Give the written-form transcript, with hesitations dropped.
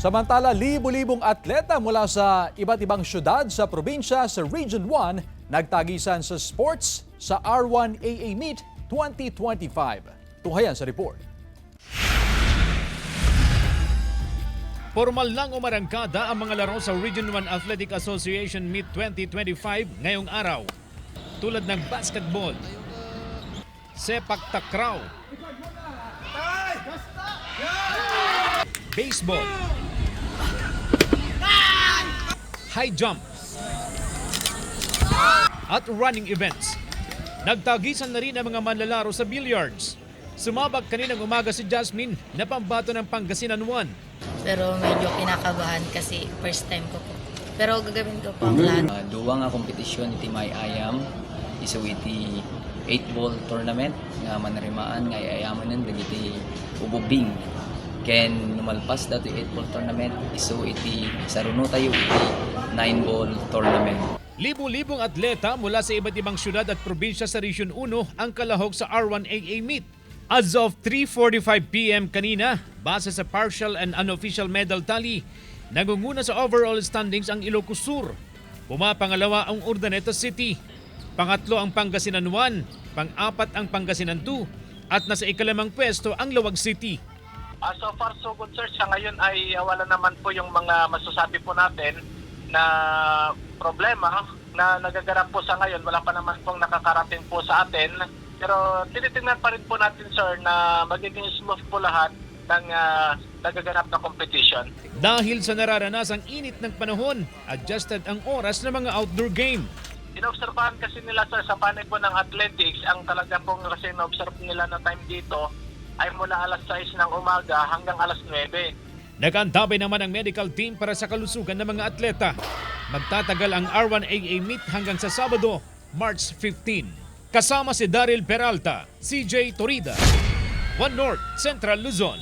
Samantala, libo-libong atleta mula sa iba't ibang syudad sa probinsya sa Region 1 nagtagisan sa sports sa R1AA Meet 2025. Tunghayan sa report. Formal lang umarangkada ang mga laro sa Region 1 Athletic Association Meet 2025 ngayong araw. Tulad ng basketball, sepak takraw, baseball, high jump, at running events. Nagtagisan na rin ang mga manlalaro sa billiards. Sumabak kaninang umaga si Jasmine na pambato ng Pangasinan 1. Pero medyo kinakabahan kasi first time ko po. Pero gagawin ko po ang lahat. Duwa nga kompetisyon iti may ayam iso iti 8-ball tournament nga manarimaan nga ayaman dagiti ububing. Ken numalpas dato 8-ball tournament iso iti saruno tayo iti 9-ball tournament. Libo-libong atleta mula sa iba't ibang syudad at probinsya sa Region 1 ang kalahok sa R1AA Meet. As of 3:45 PM kanina, base sa partial and unofficial medal tally, nangunguna sa overall standings ang Ilocos Sur. Pumapangalawa ang Urdaneta City. Pangatlo ang Pangasinan 1, pang-apat ang Pangasinan 2, at nasa ikalimang pwesto ang Lawag City. So far so good sir, sa ngayon ay wala naman po yung mga masasabi po natin na problema na nagaganap po sa ngayon. Wala pa naman pong nakakarating po sa atin. Pero tinitingnan pa rin po natin sir na magiging smooth po lahat ng nagaganap na competition. Dahil sa nararanasang init ng panahon, adjusted ang oras ng mga outdoor game. Inobserbahan kasi nila sir sa panay po ng athletics, ang talaga pong kasi na-observe nila na time dito ay mula alas 6 ng umaga hanggang alas 9. Nag-antabay naman ang medical team para sa kalusugan ng mga atleta. Magtatagal ang R1AA Meet hanggang sa Sabado, March 15. Kasama si Daryl Peralta, CJ Torida, One North, Central Luzon.